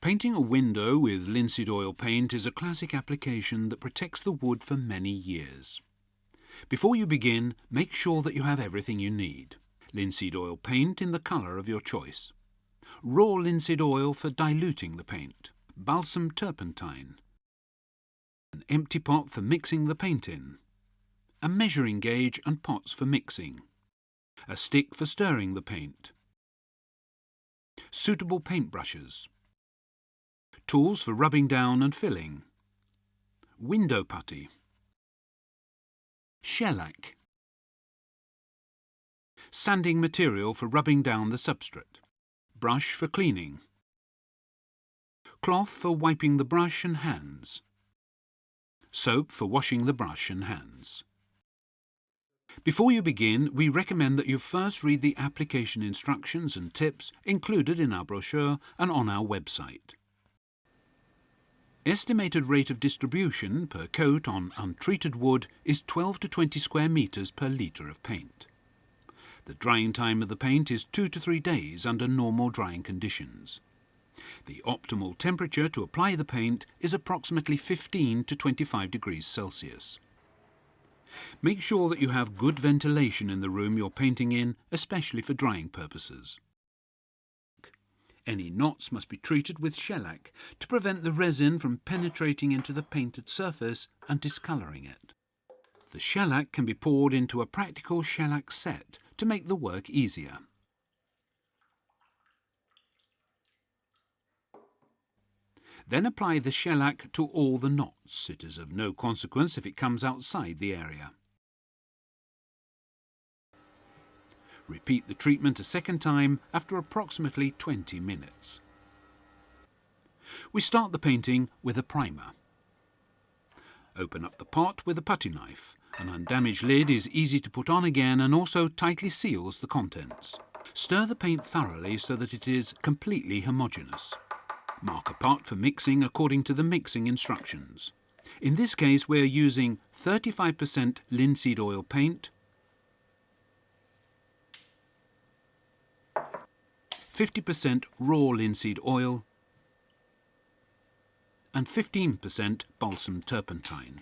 Painting a window with linseed oil paint is a classic application that protects the wood for many years. Before you begin, make sure that you have everything you need. Linseed oil paint in the colour of your choice. Raw linseed oil for diluting the paint. Balsam turpentine. An empty pot for mixing the paint in. A measuring gauge and pots for mixing. A stick for stirring the paint. Suitable paintbrushes. Tools for rubbing down and filling. Window putty. Shellac. Sanding material for rubbing down the substrate. Brush for cleaning. Cloth for wiping the brush and hands. Soap for washing the brush and hands. Before you begin, we recommend that you first read the application instructions and tips included in our brochure and on our website. Estimated rate of distribution per coat on untreated wood is 12 to 20 square metres per litre of paint. The drying time of the paint is 2 to 3 days under normal drying conditions. The optimal temperature to apply the paint is approximately 15 to 25 degrees Celsius. Make sure that you have good ventilation in the room you're painting in, especially for drying purposes. Any knots must be treated with shellac to prevent the resin from penetrating into the painted surface and discolouring it. The shellac can be poured into a practical shellac set to make the work easier. Then apply the shellac to all the knots. It is of no consequence if it comes outside the area. Repeat the treatment a second time after approximately 20 minutes. We start the painting with a primer. Open up the pot with a putty knife. An undamaged lid is easy to put on again and also tightly seals the contents. Stir the paint thoroughly so that it is completely homogeneous. Mark a pot for mixing according to the mixing instructions. In this case, we are using 35% linseed oil paint, 50% raw linseed oil, and 15% balsam turpentine.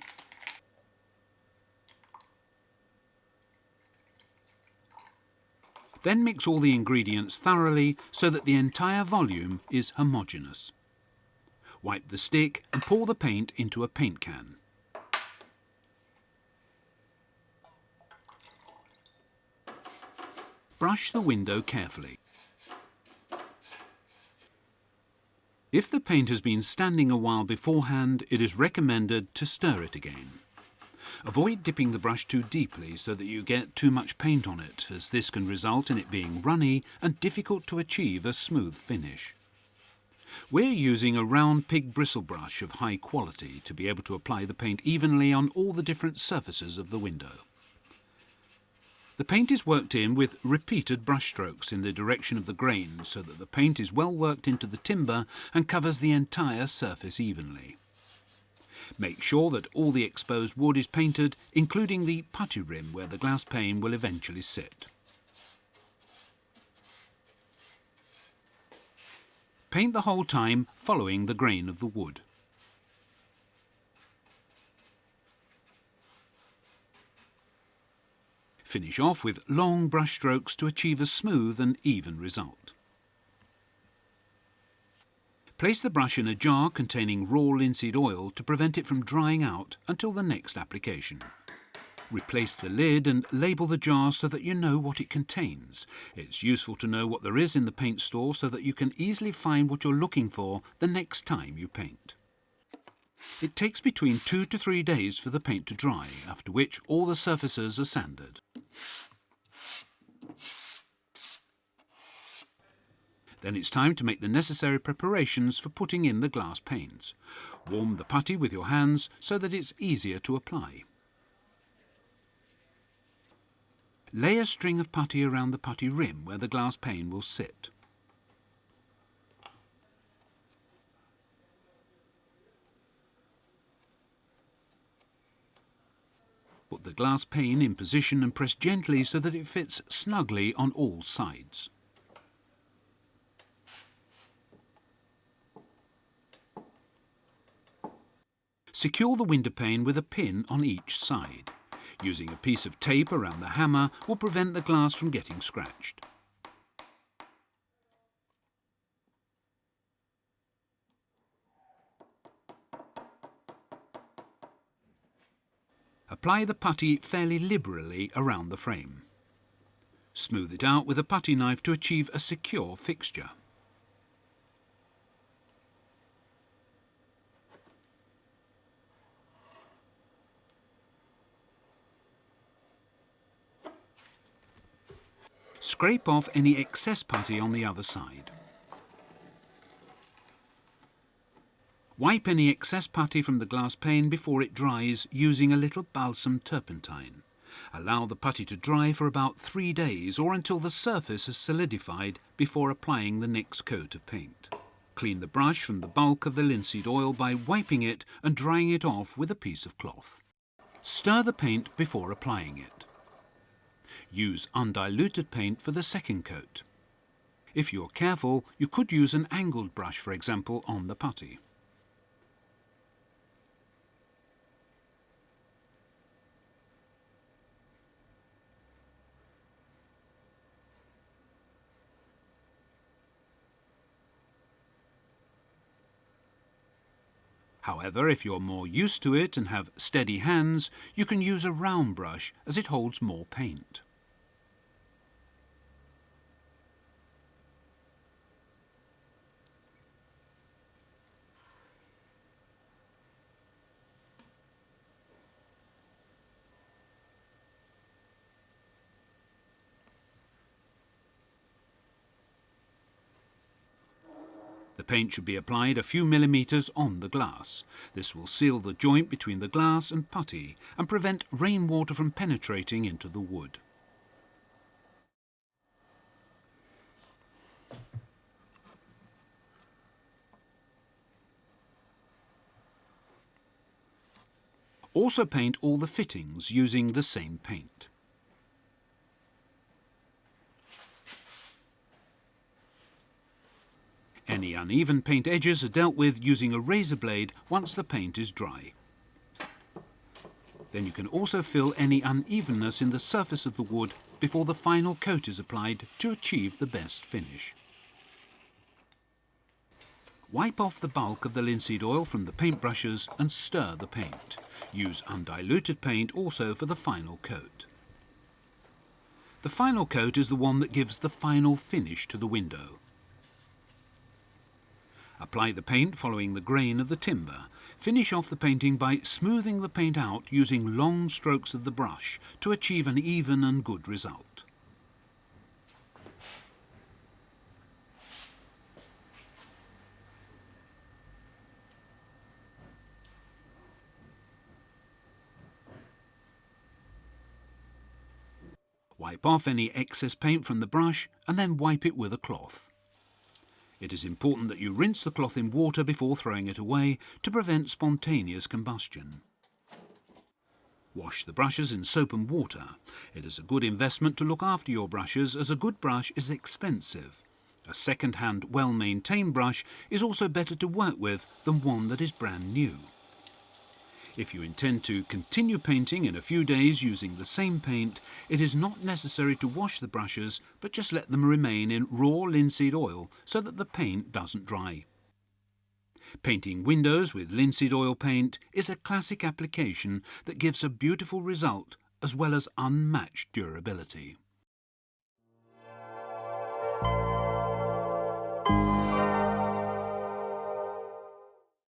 Then mix all the ingredients thoroughly so that the entire volume is homogeneous. Wipe the stick and pour the paint into a paint can. Brush the window carefully. If the paint has been standing a while beforehand, it is recommended to stir it again. Avoid dipping the brush too deeply so that you get too much paint on it, as this can result in it being runny and difficult to achieve a smooth finish. We're using a round pig bristle brush of high quality to be able to apply the paint evenly on all the different surfaces of the window. The paint is worked in with repeated brush strokes in the direction of the grain so that the paint is well worked into the timber and covers the entire surface evenly. Make sure that all the exposed wood is painted, including the putty rim where the glass pane will eventually sit. Paint the whole time following the grain of the wood. Finish off with long brush strokes to achieve a smooth and even result. Place the brush in a jar containing raw linseed oil to prevent it from drying out until the next application. Replace the lid and label the jar so that you know what it contains. It's useful to know what there is in the paint store so that you can easily find what you're looking for the next time you paint. It takes between 2 to 3 days for the paint to dry, after which all the surfaces are sanded. Then it's time to make the necessary preparations for putting in the glass panes. Warm the putty with your hands so that it's easier to apply. Lay a string of putty around the putty rim where the glass pane will sit. Put the glass pane in position and press gently so that it fits snugly on all sides. Secure the window pane with a pin on each side. Using a piece of tape around the hammer will prevent the glass from getting scratched. Apply the putty fairly liberally around the frame. Smooth it out with a putty knife to achieve a secure fixture. Scrape off any excess putty on the other side. Wipe any excess putty from the glass pane before it dries using a little balsam turpentine. Allow the putty to dry for about 3 days or until the surface has solidified before applying the next coat of paint. Clean the brush from the bulk of the linseed oil by wiping it and drying it off with a piece of cloth. Stir the paint before applying it. Use undiluted paint for the second coat. If you're careful, you could use an angled brush, for example, on the putty. However, if you're more used to it and have steady hands, you can use a round brush as it holds more paint. The paint should be applied a few millimetres on the glass. This will seal the joint between the glass and putty and prevent rainwater from penetrating into the wood. Also paint all the fittings using the same paint. Any uneven paint edges are dealt with using a razor blade once the paint is dry. Then you can also fill any unevenness in the surface of the wood before the final coat is applied to achieve the best finish. Wipe off the bulk of the linseed oil from the paintbrushes and stir the paint. Use undiluted paint also for the final coat. The final coat is the one that gives the final finish to the window. Apply the paint following the grain of the timber. Finish off the painting by smoothing the paint out using long strokes of the brush to achieve an even and good result. Wipe off any excess paint from the brush and then wipe it with a cloth. It is important that you rinse the cloth in water before throwing it away to prevent spontaneous combustion. Wash the brushes in soap and water. It is a good investment to look after your brushes as a good brush is expensive. A second-hand, well-maintained brush is also better to work with than one that is brand new. If you intend to continue painting in a few days using the same paint, it is not necessary to wash the brushes, but just let them remain in raw linseed oil so that the paint doesn't dry. Painting windows with linseed oil paint is a classic application that gives a beautiful result as well as unmatched durability.